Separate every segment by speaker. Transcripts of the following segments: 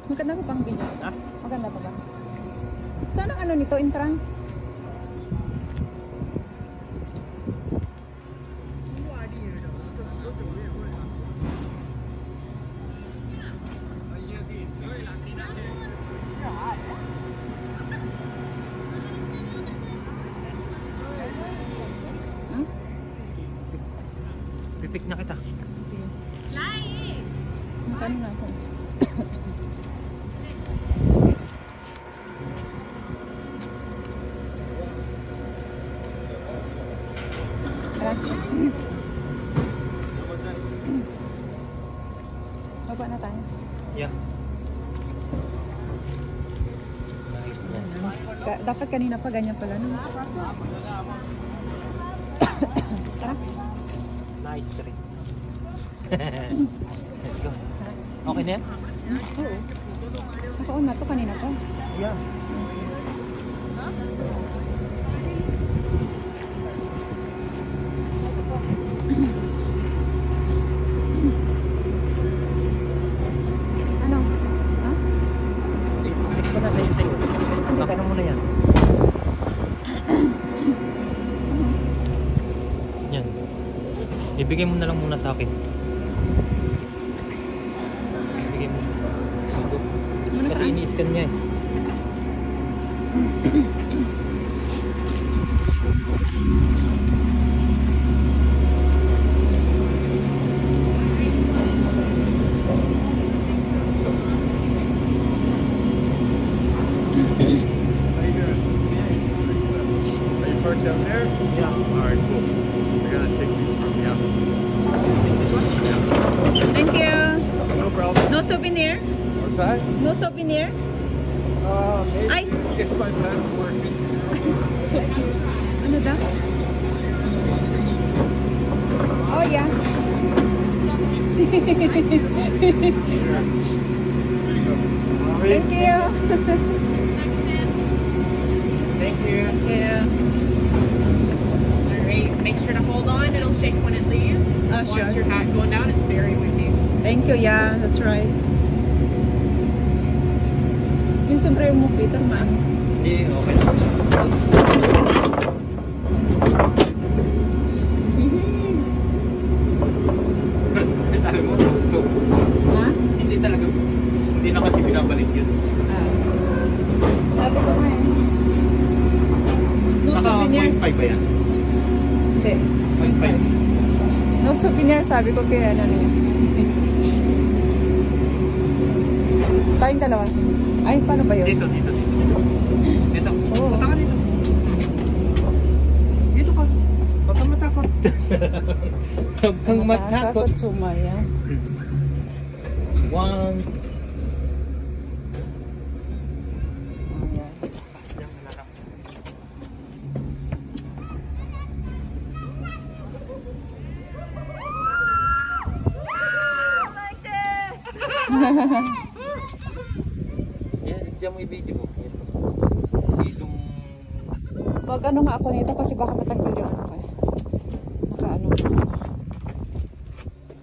Speaker 1: Maganda pa pang video.
Speaker 2: Ah?
Speaker 1: Maganda pa ba? Saan ang ano nito? Entrance?
Speaker 2: Pipik na kita.
Speaker 1: Sige. Magkano na ako? Baba na tayo.
Speaker 2: Yeah. Nice man.
Speaker 1: Dapat kanina pa ganyan pala. No? Tara.
Speaker 2: Nice tree. Let's go. Okay na yan?
Speaker 1: Oo. Nakaon na to kanina pa.
Speaker 2: Yeah.
Speaker 1: Ano? Ha?
Speaker 2: Ito pa na sa'yo. Akin mo na yan. Yan. Ibigay mo na lang muna sa akin. Ibigay mo. Kasi ini-scan niya eh.
Speaker 3: Down there?
Speaker 2: Yeah.
Speaker 3: Alright, cool. I gotta take these from you.
Speaker 1: Thank you.
Speaker 3: No problem.
Speaker 1: No souvenir?
Speaker 3: What's that?
Speaker 1: No souvenir?
Speaker 3: Maybe
Speaker 1: Ay!
Speaker 3: if my pen's working.
Speaker 1: Ano daw? Oh, yeah. Thank you.
Speaker 2: Thank you.
Speaker 1: Thank you.
Speaker 4: Alright, make sure to hold on. It'll shake when it leaves.
Speaker 1: Oh,
Speaker 4: Watch
Speaker 1: sure.
Speaker 4: your hat going down. It's very windy.
Speaker 1: Thank you, yeah. That's right. Yung siyempre yung mupit, ang maan.
Speaker 2: Hindi, okay. Sabi mo, so,
Speaker 1: Ha?
Speaker 2: hindi talaga, hindi na kasi binabalik yun.
Speaker 1: Ah. Sabi ko nga eh. No
Speaker 2: Naka
Speaker 1: souvenir.
Speaker 2: 0.5 ba yan?
Speaker 1: Hindi.
Speaker 2: 0.5.
Speaker 1: No souvenir, sabi ko kaya ano niya. Tayong dalawa. Ay, paano ba yun?
Speaker 2: Dito. Dito.
Speaker 1: Oo.
Speaker 2: Punta ka dito. Dito ka. Huwag kang matakot. Huwag kang matakot.
Speaker 1: Sumaya.
Speaker 2: 1. Yan, diyan mo i-video mo. I-zoom.
Speaker 1: Wag ano nga ako nito kasi baka matanggal yung ano ko. Nakaano.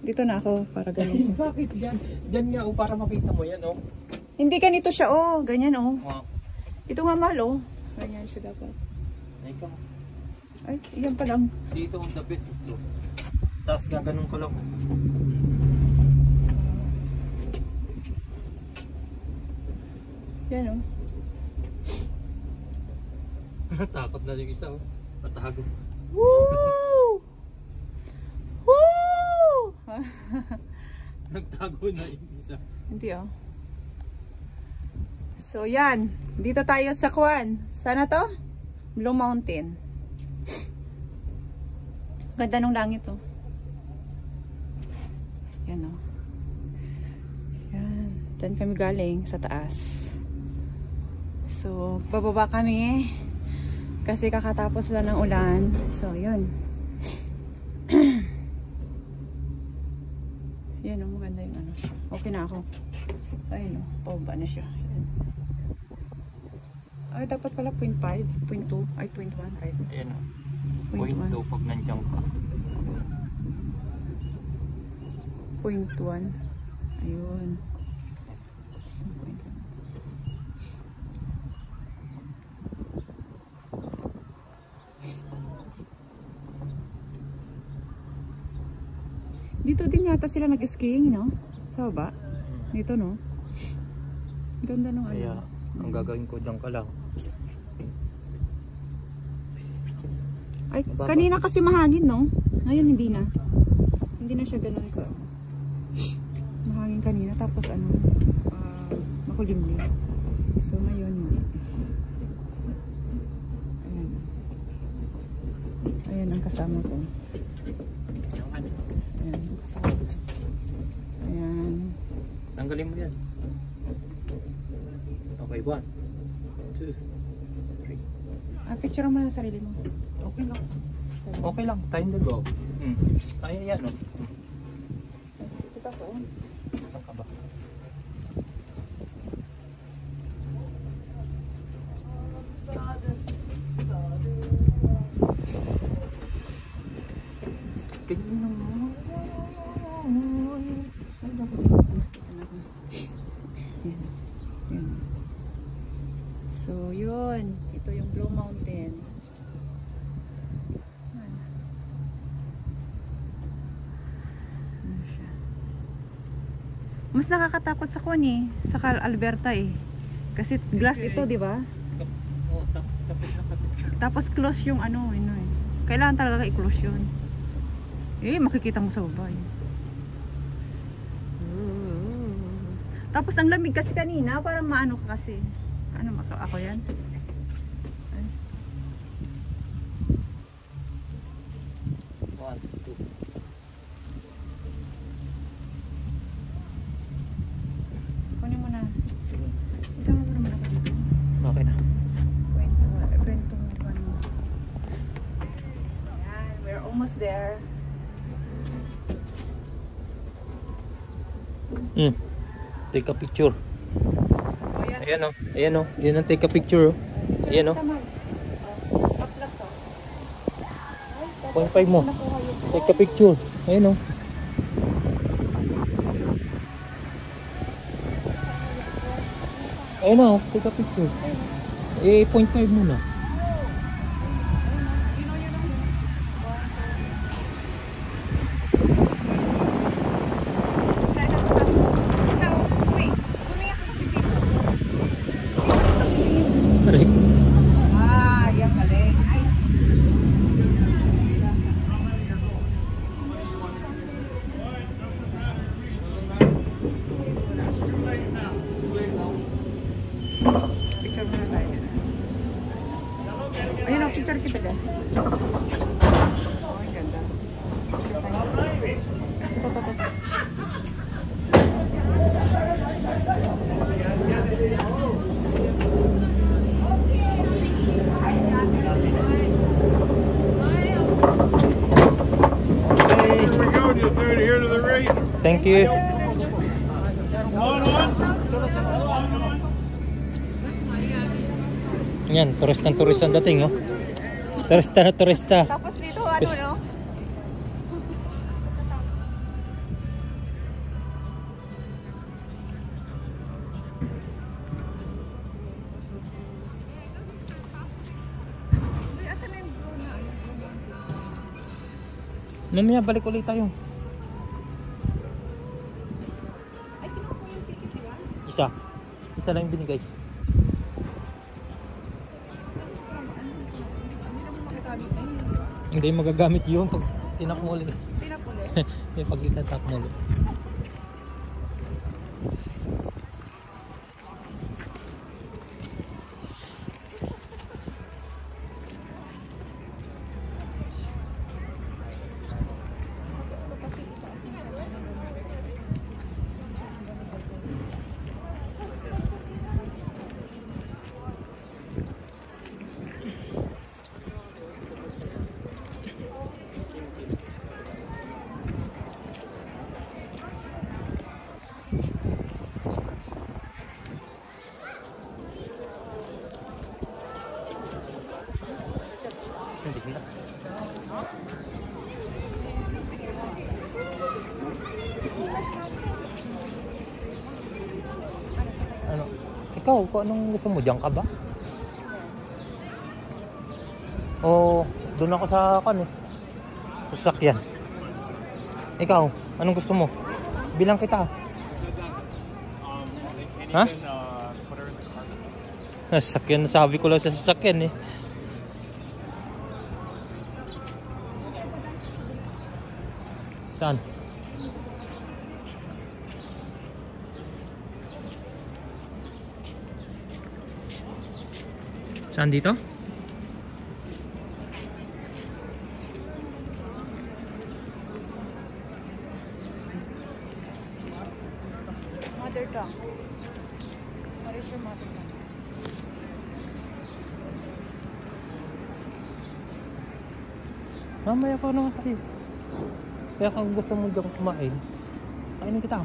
Speaker 1: Dito na ako para ganyan.
Speaker 2: Bakit dyan? Dyan nga, para makita mo yan, oh.
Speaker 1: Hindi ganito siya, oh. Ganyan, oh.
Speaker 2: Wow.
Speaker 1: Ito nga mahal, oh. Ganyan siya dapat.
Speaker 2: Ay, ka.
Speaker 1: Ay, yan pa lang.
Speaker 2: Dito ang the best ito. Tapos gaganon ko lang.
Speaker 1: Yan, oh.
Speaker 2: Takot na yung isa, oh. Patago.
Speaker 1: Woo! Woo!
Speaker 2: Nagtago na yung isa.
Speaker 1: Hindi, oh. So, yan. Dito tayo sa Kwan. Sana to? Blue Mountain. Ganda ng langit, oh. Yan, oh. Yan. Diyan kami galing sa taas. So, bababa kami kasi kakatapos lang ng ulan. So, yun. Yan, oh. Maganda yung ano. Okay na ako. Ayun, oh. Pababa na siya. Yan. Ay, dapat pala 0.5, 0.2, ay 0.1.
Speaker 2: Ayan, oh.
Speaker 1: 0.1.
Speaker 2: 0.2 pag nandiyan ka.
Speaker 1: 0.1. Ayun. 0.1. Doon yata sila nag-skiing, no? Sa baba. Dito, no? Ganda nung
Speaker 2: Kaya, ang gagawin ko dyan ka lang.
Speaker 1: Ay, kanina kasi mahangin, no? Ngayon hindi na. Hindi na siya ganun ka. Mahangin kanina, tapos ano, makulimlim. So, ngayon hindi. Ayan. Ayan ang kasama ko. Ayan ang kasama ko. Ayan.
Speaker 2: Tanggalin mo yan. Okay, 1, 2, 3.
Speaker 1: Picture mo na sarili mo.
Speaker 2: Okay lang. Okay lang. Tayong dalawa. Kaya yan, no?
Speaker 1: Kita ko.
Speaker 2: Saan ka ba? Ganyan naman.
Speaker 1: So, yun. Ito yung Blue Mountain. Mas nakakatakot sa kwan eh. Sa Alberta eh. Kasi glass ito, di ba?
Speaker 2: Oo, tapos na kapit.
Speaker 1: Tapos close yung ano eh. Kailangan talaga i-close yun. Eh, makikita mo sa baba eh. Tapos ang lamig kasi kanina, parang maano ka kasi. Ano, ako yan? Ay.
Speaker 2: 1, 2.
Speaker 1: Kunin mo na. Isama mo naman ako dito.
Speaker 2: Okay na.
Speaker 1: Kwento mo pa. Ayan, we're almost there.
Speaker 2: Take a picture. Ayan o. Ayan o. Yan ang take a picture o. Ayan o. 0.5 mo. Take a picture. Ayan o. Ayan o. Take a picture. 0.5 muna.
Speaker 1: Yan galing. Nice. Picture muna tayo. Ayun o, picture kita dyan. Oh, ang ganda. Ito.
Speaker 2: Thank you. Yan, turista dating oh. Turista na turista.
Speaker 1: Tapos dito, ano no?
Speaker 2: Mamaya balik ulit tayo. Isa lang yung binigay. Hindi magagamit yun pag tinap mo ulit. Pag itatap mo ulit. Ano? Ikaw, kung anong gusto mo? Diyan ka ba? O doon ako sa sasakyan. Ikaw? Anong gusto mo? Bilang kita. Ha?
Speaker 3: Put her in the car.
Speaker 2: Sasakyan, sabi ko lang sa sasakyan eh. Saan? Saan dito?
Speaker 1: Mother tongue. What is your mother tongue?
Speaker 2: Mamaya pa naman tayo. Kaya kung gusto mo dyan kumain, kainin kita.